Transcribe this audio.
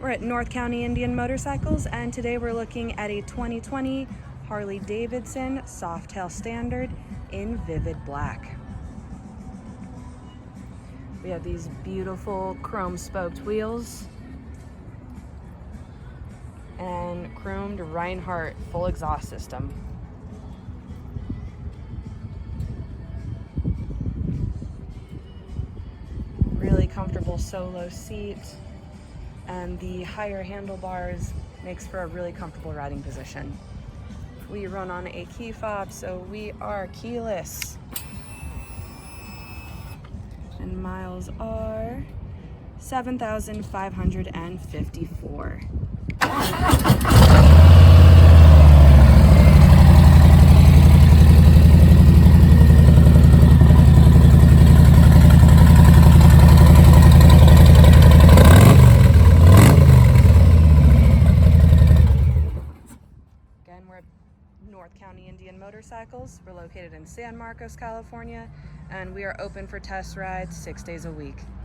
We're at North County Indian Motorcycles, and today we're looking at a 2020 Harley-Davidson Softail Standard in vivid black. We have these beautiful chrome spoked wheels and chromed Reinhardt full exhaust system. Really comfortable solo seat, and the higher handlebars makes for a really comfortable riding position. We run on a key fob, so we are keyless. And miles are 7,554. Again, we're at North County Indian Motorcycles. We're located in San Marcos, California, and we are open for test rides 6 days a week.